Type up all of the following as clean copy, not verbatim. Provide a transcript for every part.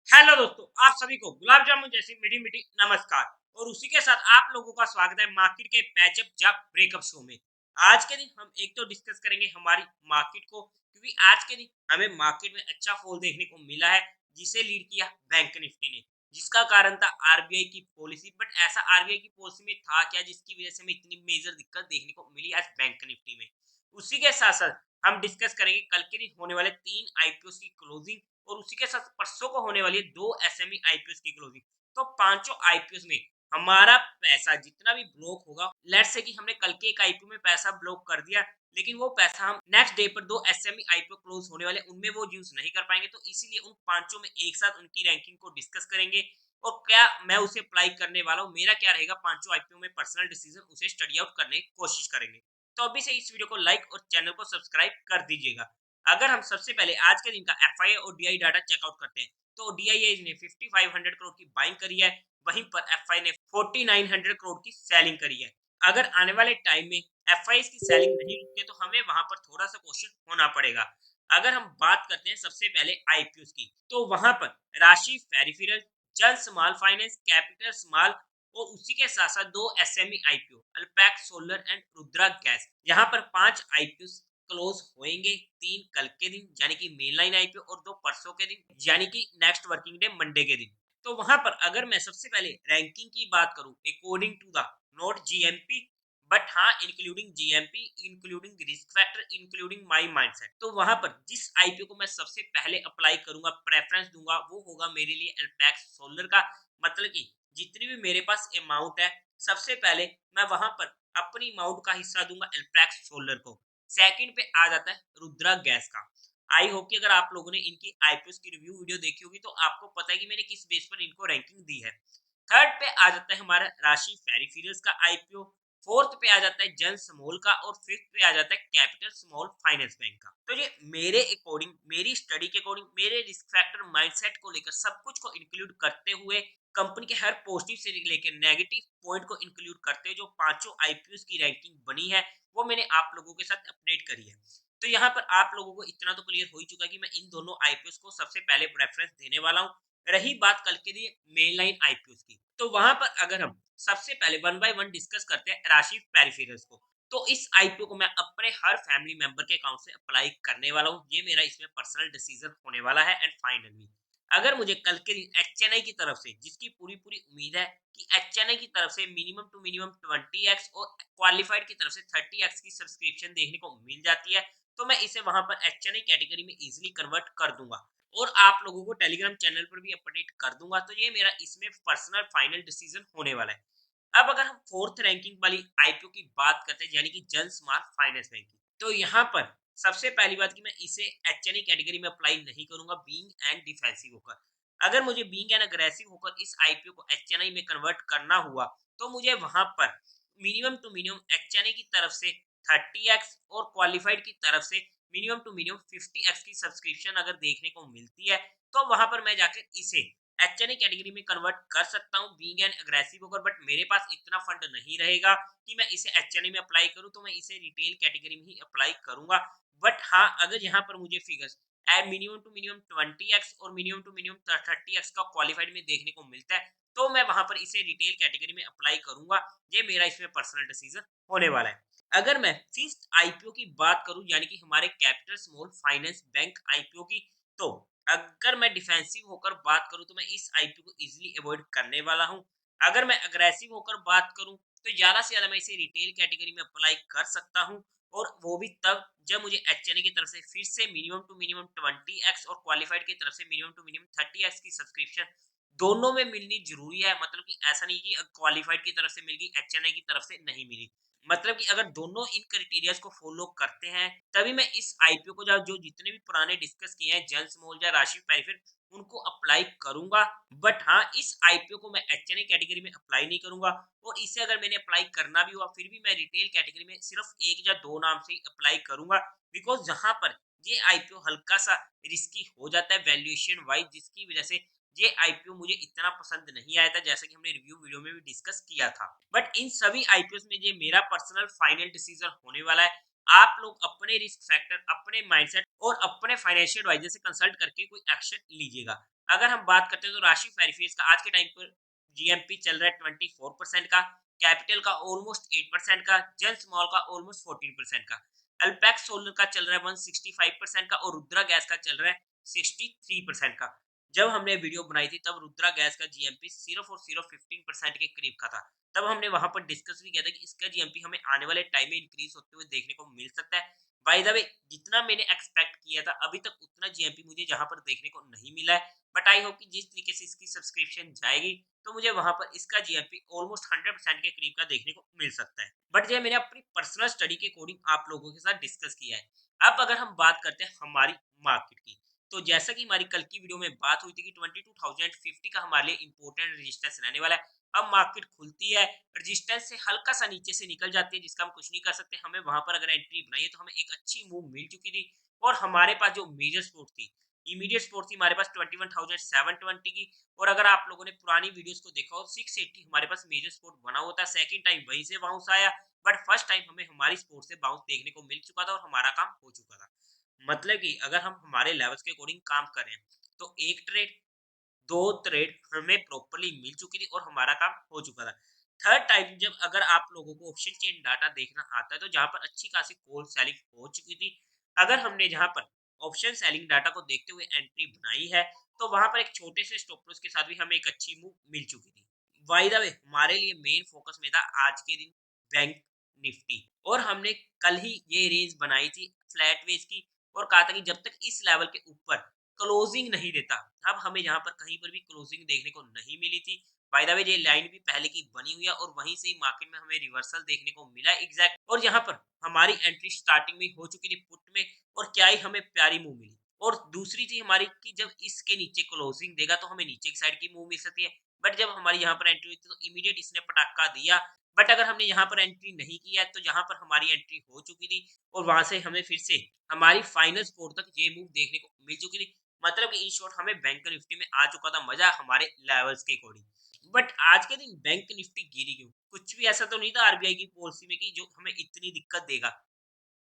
Hello दोस्तों, आप सभी को गुलाब जामुन जैसी मीठी मीठी नमस्कार। और उसी के साथ आप लोगों का स्वागत है मार्केट के पैचअप या ब्रेकअप शो में। आज के दिन हम एक तो डिस्कस करेंगे हमारी मार्केट को, क्योंकि आज के दिन हमें मार्केट में अच्छा फॉल देखने को मिला है, जिसे लीड किया बैंक निफ्टी ने। जिसका कारण था आरबीआई की पॉलिसी, बट ऐसा आरबीआई की पॉलिसी में था क्या जिसकी वजह से हमें इतनी मेजर दिक्कत देखने को मिली आज बैंक निफ्टी में। उसी के साथ साथ हम डिस्कस करेंगे कल के दिन होने वाले 3 आईपीओ की क्लोजिंग, और उसी के साथ परसों को होने वाली है 2 एसएमई आईपीओ की क्लोजिंग। तो पांचों आईपीओ में हमारा पैसा जितना भी ब्लॉक होगा, लेट्स से कि हमने कल के एक आईपीओ में पैसा ब्लॉक कर दिया, लेकिन वो पैसा हम नेक्स्ट डे पर 2 एसएमई आईपीओ क्लोज होने वाले उनमें वो यूज नहीं कर पाएंगे। तो इसीलिए उन पांचों में एक साथ उनकी रैंकिंग को डिस्कस करेंगे, और क्या मैं उसे अप्लाई करने वाला हूँ, मेरा क्या रहेगा पांचों आईपीओ में पर्सनल डिसीजन, उसे स्टडी आउट करने की कोशिश करेंगे। तो अभी से इस वीडियो को लाइक और चैनल को सब्सक्राइब कर दीजिएगा। अगर हम सबसे पहले आज के दिन का एफआईआई और डीआई डाटा चेकआउट करते हैं, तो डीआईए ने 5500 करोड़ की बाइंग करी है, वहीं पर एफआई ने 4900 करोड़ की सेलिंग करी है। अगर आने वाले टाइम में एफआई की सेलिंग नहीं रुकती है, तो हमें वहां पर थोड़ा सा क्वेश्चन होना पड़ेगा। अगर हम बात करते हैं सबसे पहले आईपीओ की, तो वहां पर राशि पेरिफेरल, जन स्मॉल फाइनेंस, कैपिटल स्मॉल, और उसी के साथ साथ 2 SME IPO Alpex Solar and Rudra Gas, यहाँ पर 5 आईपीओ क्लोज होएंगे। 3 कल के दिन यानी कि मेन लाइन आईपीओ, और 2 परसों के दिन यानी कि नेक्स्ट वर्किंग डे मंडे के दिन। तो वहां पर अगर मैं सबसे पहले रैंकिंग की बात करूं according to the not GMP, but हाँ including GMP, including risk factor, including my mindset, तो वहां पर जिस आईपीओ को मैं सबसे पहले अप्लाई करूंगा, प्रेफरेंस दूंगा, वो होगा मेरे लिए एल्पैक्स सोलर का। मतलब कि जितनी भी मेरे पास अमाउंट है, सबसे पहले मैं वहां पर अपनी अमाउंट का हिस्सा दूंगा एल्पैक्स सोलर को। सेकंड पे आ जाता है रुद्रा गैस का। आई होप कि अगर आप लोगों ने इनकी आईपीओ की रिव्यू वीडियो देखी होगी, तो आपको पता है कि मैंने किस बेस पर इनको रैंकिंग दी है। थर्ड पे आ जाता है हमारा राशि पेरिफेरल्स का आईपीओ। फोर्थ पे आ जाता है जन स्मॉल का, और फिफ्थ पे आ जाता है कैपिटल स्मॉल फाइनेंस बैंक का। तो ये मेरे अकॉर्डिंग, मेरी स्टडी के अकॉर्डिंग, मेरे रिस्क फैक्टर माइंडसेट को लेकर सब कुछ को इंक्लूड करते हुए, कंपनी के हर पॉजिटिव से लेकर नेगेटिव पॉइंट को इंक्लूड करते हुए जो पांचों आईपीओ की रैंकिंग बनी है, वो मैंने आप लोगों के साथ अपडेट करी है। तो यहाँ पर आप लोगों को इतना तो क्लियर हो ही चुका है कि मैं इन दोनों आईपीओ को सबसे पहले प्रेफरेंस देने वाला हूँ। रही बात कल के लिए मेन लाइन आईपीओ की, तो वहां पर अगर हम सबसे पहले वन बाय वन डिस्कस करते हैं राशि पेरिफेरल्स को, तो इस आईपीओ को मैं अपने हर फैमिली मेंबर के अकाउंट से अप्लाई करने वाला हूँ। ये मेरा इसमें पर्सनल डिसीजन होने वाला है। एंड फाइनली अगर मुझे कल के दिन एचएनआई की तरफ से, जिसकी पूरी पूरी उम्मीद है कि एचएनआई की तरफ से मिनिमम टू मिनिमम 20x और क्वालिफाइड की तरफ से 30x की सब्सक्रिप्शन देखने को मिल जाती है, तो मैं इसे वहां पर एचएनआई कैटेगरी में इजीली कन्वर्ट कर दूंगा, और आप लोगों को टेलीग्राम चैनल पर भी अपडेट कर दूंगा। तो ये मेरा इसमें पर्सनल फाइनल डिसीजन होने वाला है। अब अगर हम फोर्थ रैंकिंग वाली आईपीओ की बात करते हैं, यानी कि जन स्मार्ट फाइनेंस बैंक की, तो यहाँ पर सबसे पहली बात कि मैं इसे एचएनआई कैटेगरी में अप्लाई नहीं करूंगा बीइंग एंड डिफेंसिव होकर। अगर मुझे बीइंग एंड अग्रेसिव होकर इस आईपीओ को एचएनआई में कन्वर्ट करना हुआ, तो मुझे वहां पर मिनिमम टू मिनिमम एचएनआई की तरफ से 30x और क्वालिफाइड की तरफ से मिनिमम टू मिनिमम 50x की सब्सक्रिप्शन अगर देखने को मिलती है, तो वहां पर मैं जाकर इसे एचएनआई कैटेगरी में कन्वर्ट कर सकता हूँ बीइंग एन अग्रेसिव होकर। बट मेरे पास इतना फंड नहीं रहेगा कि मैं इसे एचएनआई में अप्लाई करूँ, तो मैं इसे रिटेल कैटेगरी में ही अप्लाई करूंगा। बट हाँ, अगर यहाँ पर मुझे figures minimum to minimum 20x और मिनिमम टू मिनिमम 30x का क्वालिफाइड में देखने को मिलता है, तो मैं वहां पर इसे रिटेल कैटेगरी में अप्लाई करूंगा। ये मेरा इसमें पर्सनल डिसीजन होने वाला है। अगर मैं फिफ्थ आईपीओ की बात करूं, यानी कि हमारे capital small finance bank IPO की, तो अगर मैं डिफेंसिव होकर बात करूं, तो मैं इस आईपीओ को इजीली अवॉइड करने वाला हूं। अगर मैं अग्रेसिव होकर बात करूं, तो ज्यादा से ज्यादा मैं इसे रिटेल कैटेगरी में अप्लाई कर सकता हूं, और वो भी तब जब मुझे एचएनए की तरफ से फिर से मिनिमम टू मिनिमम 20x और क्वालिफाइड की तरफ से मिनिमम टू मिनिमम 30x की सब्सक्रिप्शन दोनों में मिलनी जरूरी है। मतलब कि ऐसा नहीं कि क्वालिफाइड की तरफ से मिल गई, एचएनए की तरफ से नहीं मिली। मतलब कि अगर दोनों इन क्राइटेरियाज को फॉलो करते हैं, तभी मैं इस आईपीओ को जो जितने भी पुराने डिस्कस किए हैं जन स्मॉल या राशि पेरिफेर, उनको अप्लाई करूंगा। बट हाँ, इस आईपीओ को मैं एचएनए कैटेगरी में अप्लाई नहीं करूंगा, और इसे अगर मैंने अप्लाई करना भी हुआ, फिर भी मैं रिटेल कैटेगरी में सिर्फ एक या दो नाम से ही अप्लाई करूंगा। बिकॉज जहां पर ये आईपीओ हल्का सा रिस्की हो जाता है वैल्यूएशन वाइज, जिसकी वजह से ये आईपीओ मुझे इतना पसंद नहीं आया था, जैसा कि हमने रिव्यू वीडियो में भी डिस्कस किया था। बट इन सभी आईपीओ में ये मेरा पर्सनल फाइनल डिसीजन होने वाला है। आप लोग अपने रिस्क फैक्टर, अपने माइंडसेट और अपने फाइनेंशियल एडवाइजर से कंसल्ट करके कोई एक्शन लीजिएगा। अगर हम बात करते हैं तो राशि फेरिफेस का आज के टाइम पर जीएमपी चल रहा है 24% का, कैपिटल का ऑलमोस्ट 8% का, जन स्मॉल का ऑलमोस्ट 14% का, अल्पैक्स सोलर का चल रहा है 165% का और रुद्रा गैस का चल रहा है 63% का। जब हमने वीडियो बनाई थी तब रुद्रा गैस का जीएमपी सिर्फ और सिर्फ 15% के करीब का था। तब हमने वहां पर डिस्कस भी किया था कि इसका जीएमपी हमें आने वाले टाइम में इंक्रीज होते हुए देखने को मिल सकता है। बाय द वे, जितना मैंने एक्सपेक्ट किया था अभी तक उतना जीएमपी मुझे जहां पर देखने को नहीं मिला है, बट आई होप कि जिस तरीके से इसकी सब्सक्रिप्शन जाएगी तो मुझे वहां पर इसका जीएमपी ऑलमोस्ट 100% के करीब का देखने को मिल सकता है। बट ये मैंने अपनी पर्सनल स्टडी के अकॉर्डिंग आप लोगों के साथ डिस्कस किया है। अब अगर हम बात करते हैं हमारी मार्केट की, तो जैसा कि हमारी कल की वीडियो में बात हुई थी कि 22,050 का हमारे लिए इंपॉर्टेंट रेजिस्टेंस रहने वाला है। अब मार्केट खुलती है, रेजिस्टेंस से हल्का सा नीचे से निकल जाती है, जिसका हम कुछ नहीं कर सकते। हमें वहां पर अगर एंट्री बनाई है तो हमें एक अच्छी मूव मिल चुकी थी और हमारे पास जो मेजर सपोर्ट थी, इमीडिएट सपोर्ट थी हमारे पास 21,720 की। और अगर आप लोगों ने पुरानी वीडियोस को देखा हो 680 हमारे पास मेजर सपोर्ट बना होता है। सेकंड टाइम वहीं से बाउंस आया, बट फर्स्ट टाइम हमें हमारी सपोर्ट से बाउंस देखने को मिल चुका था और हमारा काम हो चुका था। मतलब कि अगर हम हमारे लेवल्स के अकॉर्डिंग काम करें तो एक ट्रेड, 2 ट्रेड हमें प्रॉपर्ली मिल चुकी थी और हमारा काम हो चुका था। थर्ड टाइम जब अगर आप लोगों को ऑप्शन चेन डाटा देखना आता है तो जहाँ पर अच्छी खासी कॉल सेलिंग हो चुकी थी। अगर हमने जहाँ पर ऑप्शन सेलिंग डाटा को देखते हुए एंट्री बनाई है तो वहाँ पर एक छोटे से स्टॉप लॉस के साथ भी हमें एक अच्छी मूव मिल चुकी थी। बाय द वे, हमारे लिए मेन फोकस में था आज के दिन बैंक निफ्टी, और हमने कल ही ये रेंज बनाई थी फ्लैट वेज की और कहा था कि जब तक इस लेवल के ऊपर क्लोजिंग नहीं देता, अब हमें यहाँ पर कहीं पर भी क्लोजिंग देखने को नहीं मिली थी। बाय द वे, ये लाइन भी पहले की बनी हुई है और वहीं से ही मार्केट में हमें रिवर्सल देखने को मिला एग्जैक्ट, और यहाँ पर हमारी एंट्री स्टार्टिंग में हो चुकी थी पुट में, और क्या ही हमें प्यारी मूव मिली। और दूसरी चीज हमारी कि जब इसके नीचे क्लोजिंग देगा तो हमें नीचे की साइड की मूव मिल सकती है, बट जब हमारी यहाँ पर एंट्री हुई थी तो इमीडिएट इसने पटाखा दिया। बट अगर हमने यहाँ पर एंट्री नहीं किया तो यहाँ पर हमारी एंट्री हो चुकी थी और वहां से हमें फिर से हमारी फाइनल स्कोर तक ये मूव देखने को मिल चुकी थी। मतलब कि इन शॉर्ट हमें बैंक निफ्टी में आ चुका था मजा हमारे लेवल्स के अकॉर्डिंग। बट आज के दिन बैंक निफ्टी गिरी क्यों? कुछ भी ऐसा तो नहीं था आरबीआई की पॉलिसी में कि जो हमें इतनी दिक्कत देगा।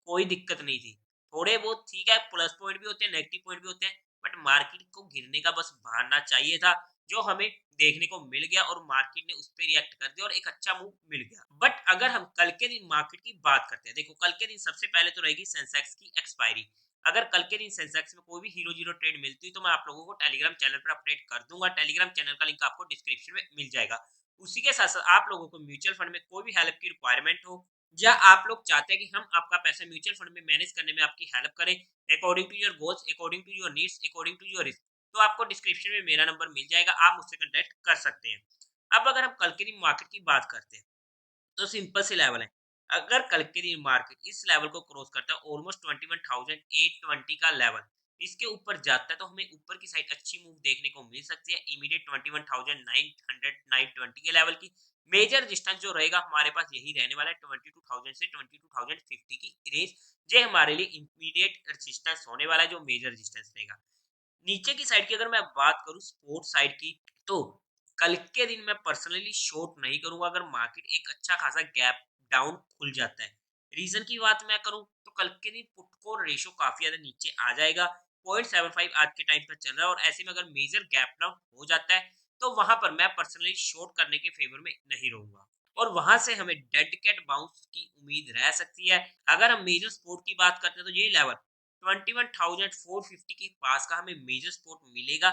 कोई दिक्कत नहीं थी। थोड़े बहुत ठीक है, प्लस पॉइंट भी होते हैं, नेगेटिव पॉइंट भी होते हैं, बट मार्केट को गिरने का बस बहाना चाहिए था, जो हमें देखने को मिल गया और मार्केट ने उस पे रिएक्ट कर दिया और एक अच्छा मूव मिल गया। बट अगर हम कल के दिन मार्केट की बात करते हैं, देखो कल के दिन सबसे पहले तो रहेगी सेंसेक्स की एक्सपायरी। अगर कल के दिन सेंसेक्स में कोई भी हीरो जीरो ट्रेड मिलती है तो मैं आप लोगों को टेलीग्राम चैनल पर अपडेट कर दूंगा। टेलीग्राम चैनल का लिंक आपको डिस्क्रिप्शन में मिल जाएगा। उसी के साथ साथ आप लोगों को म्यूचुअल फंड में कोई भी हेल्प की रिक्वायरमेंट हो, या आप लोग चाहते हैं कि हम आपका पैसा म्यूचुअल फंड में मैनेज करने में आपकी हेल्प करें according to your goals, according to your needs, according to your risk, तो आपको डिस्क्रिप्शन में मेरा नंबर मिल जाएगा, आप मुझसे कांटेक्ट कर सकते हैं। अब अगर हम कल के दिन मार्केट की बात करते हैं तो सिंपल सी लेवल है। अगर कल के दिन मार्केट इस लेवल को क्रॉस करता है ऑलमोस्ट 21,820 का लेवल, इसके ऊपर जाता है तो हमें ऊपर की साइड अच्छी मूव देखने को मिल सकती है इमीडिएट 21,900 920 के लेवल की। मेजर डिस्टेंस जो रहेगा हमारे पास यही रहने वाला है 22,000 से 22,050 की रेंज। ये हमारे लिए इमीडिएट रेजिस्टेंस होने वाला है, जो मेजर रेजिस्टेंस रहेगा। नीचे की साइड की अगर मैं बात करूं स्पोर्ट साइड की, तो कल के दिन मैं पर्सनली शॉर्ट नहीं करूंगा अगर मार्केट एक अच्छा खासा गैप डाउन खुल जाता है। रीजन की बात मैं करूं तो कल के दिन पुट को रेशो काफी ज्यादा नीचे आ जाएगा। 0.75 आज के टाइम पर चल रहा है और ऐसे में अगर मेजर गैप डाउन हो जाता है तो वहां पर मैं पर्सनली शॉर्ट करने के फेवर में नहीं रहूंगा और वहां से हमें डेड कैट बाउंस की उम्मीद रह सकती है। अगर हम मेजर सपोर्ट की बात करते हैं तो ये लेवल 21,450 के पास का हमें मेजर सपोर्ट मिलेगा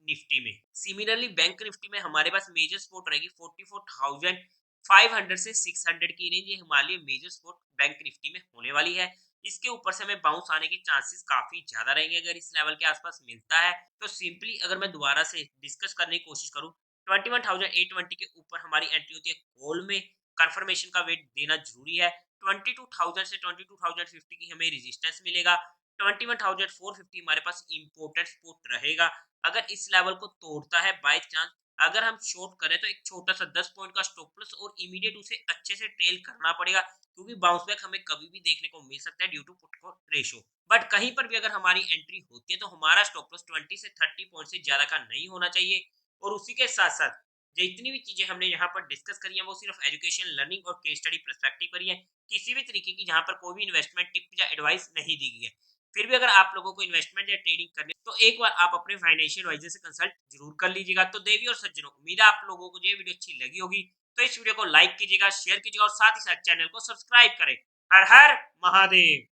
निफ्टी में। सिमिलरली बैंक निफ्टी में हमारे पास मेजर सपोर्ट रहेगी 44,500 से 600 की रेंज, ये हमारे लिए मेजर सपोर्ट बैंक निफ्टी में होने वाली है। इसके ऊपर से हमें बाउंस आने के चांसेस काफी ज्यादा रहेंगे अगर इस लेवल के आसपास मिलता है। तो सिंपली अगर मैं दोबारा से डिस्कस करने की कोशिश करूं, 21,820 के ऊपर हमारी एंट्री होती है कॉल में, कंफर्मेशन का वेट देना जरूरी है। 22,000 से 22,050 की हमें रेजिस्टेंस मिलेगा। 21,450 हमारे पास इंपोर्टेड सपोर्ट रहेगा। अगर इस लेवल को तोड़ता है बाय चांस, अगर हम शॉर्ट करें तो एक छोटा सा 10 पॉइंट का स्टॉप लॉस और इमीडिएट उसे अच्छे से ट्रेल करना पड़ेगा, क्योंकि बाउंस बैक हमें कभी भी देखने को मिल सकता है due to put call ratio. But कहीं पर भी अगर हमारी एंट्री होती है तो हमारा स्टॉप लॉस 20 से 30 पॉइंट से ज्यादा का नहीं होना चाहिए। और उसी के साथ साथ जितनी भी चीजें हमने यहाँ पर डिस्कस करी है वो सिर्फ एजुकेशन, लर्निंग और केस स्टडी पर्सपेक्टिव पर ही है। किसी भी तरीके की यहाँ पर कोई भी इन्वेस्टमेंट टिप या एडवाइस नहीं दी गई है। फिर भी अगर आप लोगों को इन्वेस्टमेंट या ट्रेडिंग करनी तो एक बार आप अपने फाइनेंशियल एडवाइजर से कंसल्ट जरूर कर लीजिएगा। तो देवी और सज्जनों, उम्मीद है आप लोगों को ये वीडियो अच्छी लगी होगी। तो इस वीडियो को लाइक कीजिएगा, शेयर कीजिएगा और साथ ही साथ चैनल को सब्सक्राइब करें। हर हर महादेव।